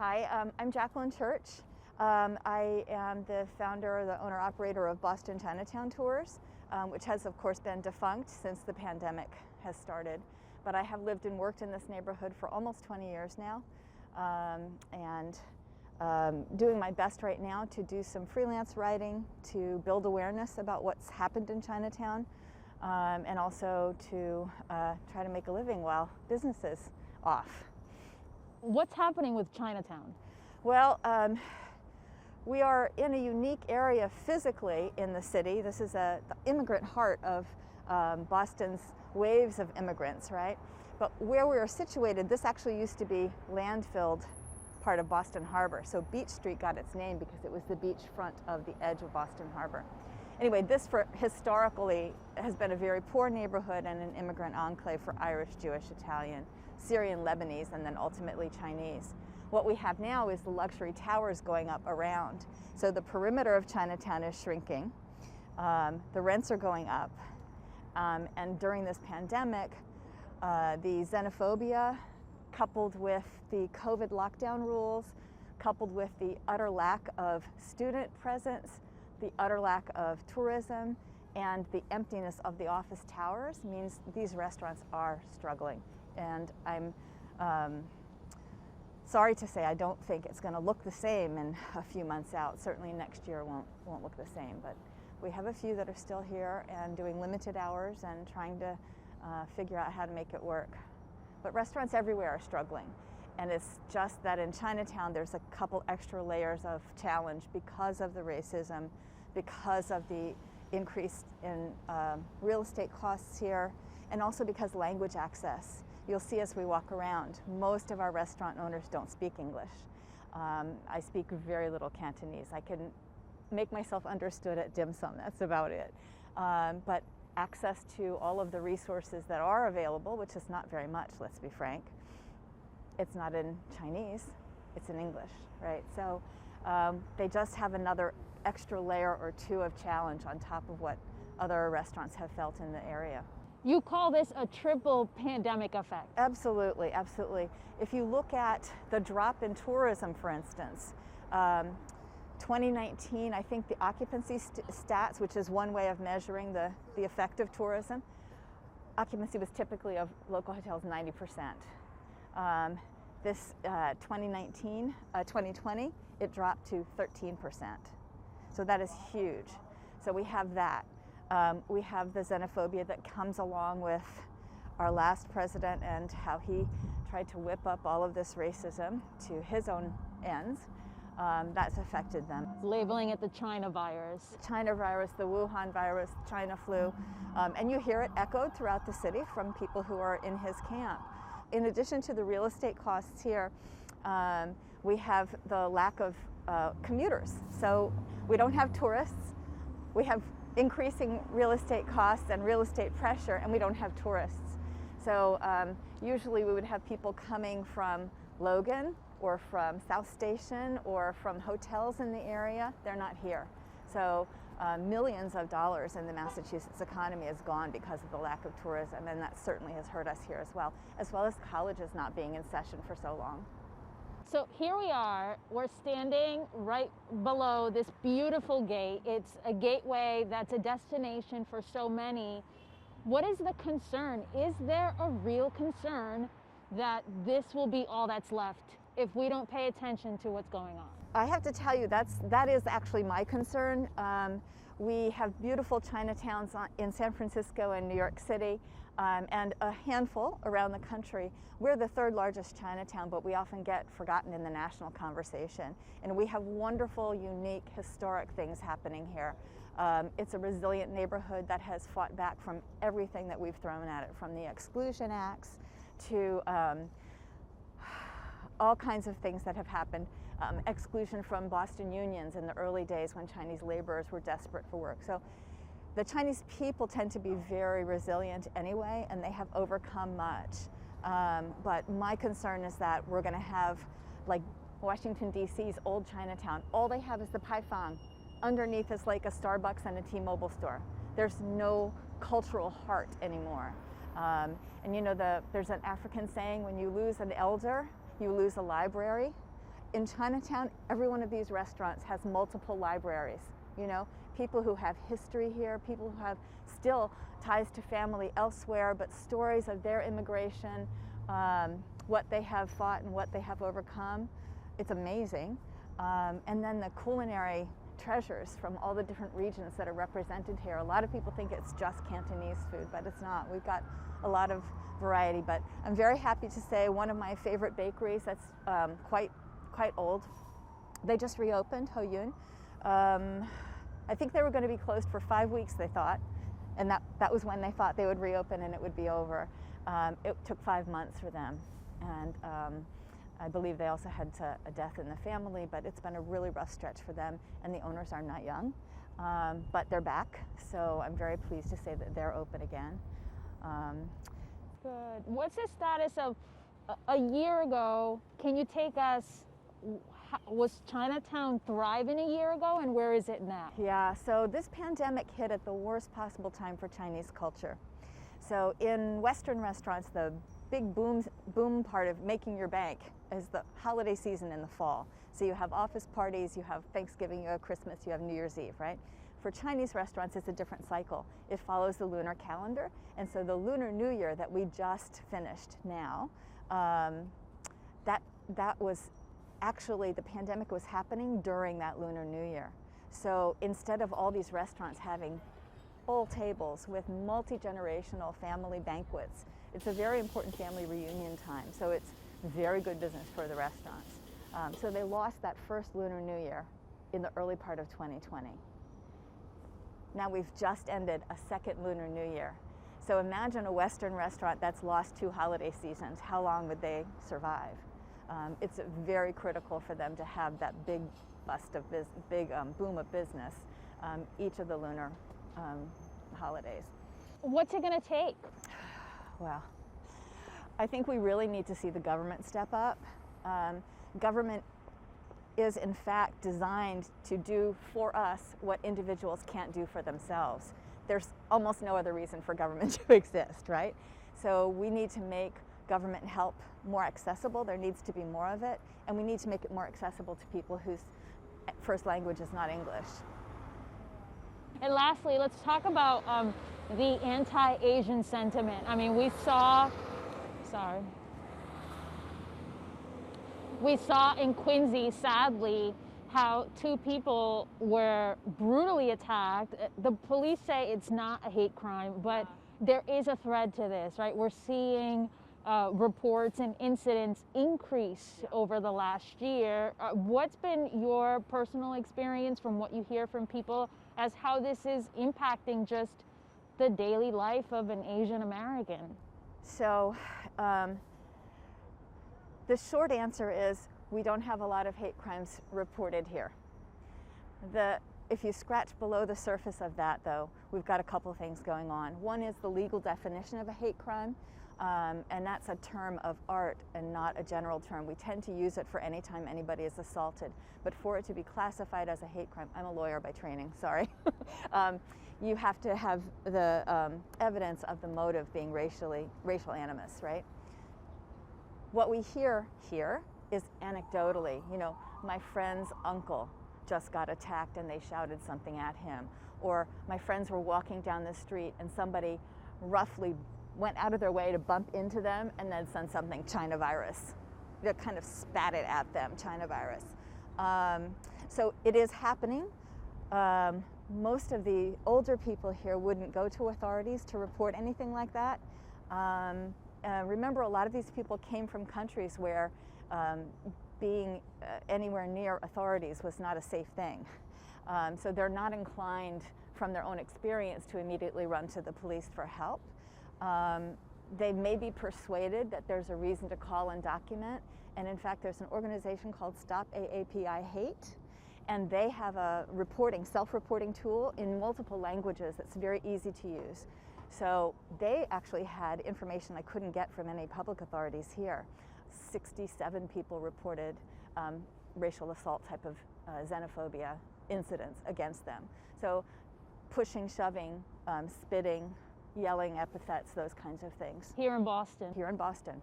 Hi, I'm Jacqueline Church. I am the founder, the owner-operator of Boston Chinatown Tours, which has of course been defunct since the pandemic has started. But I have lived and worked in this neighborhood for almost 20 years now, and doing my best right now to do some freelance writing to build awareness about what's happened in Chinatown, and also to try to make a living while business is off. What's happening with Chinatown? Well, we are in a unique area physically in the city. This is the immigrant heart of Boston's waves of immigrants, right? But where we are situated, this actually used to be landfilled part of Boston Harbor. So Beach Street got its name because it was the beach front of the edge of Boston Harbor. Anyway, this historically has been a very poor neighborhood and an immigrant enclave for Irish, Jewish, Italian, Syrian, Lebanese, and then ultimately Chinese. What we have now is the luxury towers going up around. So the perimeter of Chinatown is shrinking. The rents are going up. And during this pandemic, the xenophobia coupled with the COVID lockdown rules, coupled with the utter lack of student presence, the utter lack of tourism, and the emptiness of the office towers means these restaurants are struggling. And I'm sorry to say I don't think it's going to look the same in a few months out. Certainly next year won't look the same, but we have a few that are still here and doing limited hours and trying to figure out how to make it work. But restaurants everywhere are struggling, and it's just that in Chinatown there's a couple extra layers of challenge because of the racism, because of the increase in real estate costs here, and also because language access. You'll see as we walk around, most of our restaurant owners don't speak English. I speak very little Cantonese. I can make myself understood at dim sum, that's about it. But access to all of the resources that are available, which is not very much, let's be frank, it's not in Chinese, it's in English, right? So they just have another extra layer or two of challenge on top of what other restaurants have felt in the area. You call this a triple pandemic effect. Absolutely, absolutely. If you look at the drop in tourism, for instance, 2019, I think the occupancy stats, which is one way of measuring the effect of tourism, occupancy was typically of local hotels 90%. This 2020, it dropped to 13%. So that is huge. So we have that. We have the xenophobia that comes along with our last president and how he tried to whip up all of this racism to his own ends. That's affected them. Labeling it the China virus. China virus, the Wuhan virus, China flu. And you hear it echoed throughout the city from people who are in his camp. In addition to the real estate costs here, we have the lack of commuters. So we don't have tourists. We have increasing real estate costs and real estate pressure, and we don't have tourists. So usually we would have people coming from Logan or from South Station or from hotels in the area. They're not here. So millions of dollars in the Massachusetts economy is gone because of the lack of tourism, and that certainly has hurt us here as well as colleges not being in session for so long. So here we are, we're standing right below this beautiful gate. It's a gateway that's a destination for so many. What is the concern? Is there a real concern that this will be all that's left if we don't pay attention to what's going on? I have to tell you, that is actually my concern. We have beautiful Chinatowns in San Francisco and New York City, and a handful around the country. We're the third largest Chinatown, but we often get forgotten in the national conversation. And we have wonderful, unique, historic things happening here. It's a resilient neighborhood that has fought back from everything that we've thrown at it, from the exclusion acts to all kinds of things that have happened. Exclusion from Boston unions in the early days when Chinese laborers were desperate for work. So the Chinese people tend to be very resilient anyway, and they have overcome much. But my concern is that we're going to have, like Washington, D.C.'s old Chinatown, all they have is the Paifang. Underneath is like a Starbucks and a T-Mobile store. There's no cultural heart anymore. And you know, there's an African saying, when you lose an elder, you lose a library. in Chinatown, every one of these restaurants has multiple libraries, you know, people who have history here, people who have still ties to family elsewhere, but stories of their immigration, what they have fought and what they have overcome. It's amazing. And then the culinary treasures from all the different regions that are represented here. A lot of people think it's just Cantonese food, but it's not. We've got a lot of variety, but I'm very happy to say one of my favorite bakeries that's quite old. They just reopened, Ho Yun. I think they were going to be closed for 5 weeks, they thought, and that was when they thought they would reopen and it would be over. It took 5 months for them, and I believe they also had a death in the family, but it's been a really rough stretch for them, and the owners are not young, but they're back, so I'm very pleased to say that they're open again. Good. What's the status of a year ago? Can you take us, was Chinatown thriving a year ago, and where is it now? Yeah, so this pandemic hit at the worst possible time for Chinese culture. So in Western restaurants, the big boom part of making your bank is the holiday season in the fall. So you have office parties, you have Thanksgiving, you have Christmas, you have New Year's Eve, right? For Chinese restaurants, it's a different cycle. It follows the lunar calendar, and so the Lunar New Year that we just finished now, that was actually, the pandemic was happening during that Lunar New Year. So instead of all these restaurants having full tables with multi-generational family banquets, it's a very important family reunion time. So it's very good business for the restaurants. So they lost that first Lunar New Year in the early part of 2020. Now we've just ended a second Lunar New Year. So imagine a Western restaurant that's lost 2 holiday seasons. How long would they survive? It's very critical for them to have that big bust of boom of business each of the lunar holidays. What's it going to take? Well, I think we really need to see the government step up. Government is in fact designed to do for us what individuals can't do for themselves. There's almost no other reason for government to exist, right? So we need to make government help more accessible. There needs to be more of it, and we need to make it more accessible to people whose first language is not English. And lastly, let's talk about the anti-Asian sentiment. I mean, we saw in Quincy, sadly, how 2 people were brutally attacked. The police say it's not a hate crime, but there is a thread to this, right? We're seeing reports and incidents increase over the last year. What's been your personal experience from what you hear from people as how this is impacting just the daily life of an Asian American? So the short answer is we don't have a lot of hate crimes reported here. If you scratch below the surface of that, though, we've got a couple things going on. One is the legal definition of a hate crime, and that's a term of art and not a general term. We tend to use it for any time anybody is assaulted, but for it to be classified as a hate crime, I'm a lawyer by training, sorry, you have to have the evidence of the motive being racial animus, right? What we hear here is anecdotally, you know, my friend's uncle just got attacked and they shouted something at him. Or my friends were walking down the street and somebody roughly went out of their way to bump into them and then said something, China virus. They kind of spat it at them, China virus. So it is happening. Most of the older people here wouldn't go to authorities to report anything like that. Remember, a lot of these people came from countries where being anywhere near authorities was not a safe thing. So they're not inclined from their own experience to immediately run to the police for help. They may be persuaded that there's a reason to call and document. And in fact, there's an organization called Stop AAPI Hate, and they have a self-reporting tool in multiple languages that's very easy to use. So they actually had information I couldn't get from any public authorities here. 67 people reported racial assault type of xenophobia incidents against them. So pushing, shoving, spitting, yelling epithets, those kinds of things. Here in Boston? Here in Boston.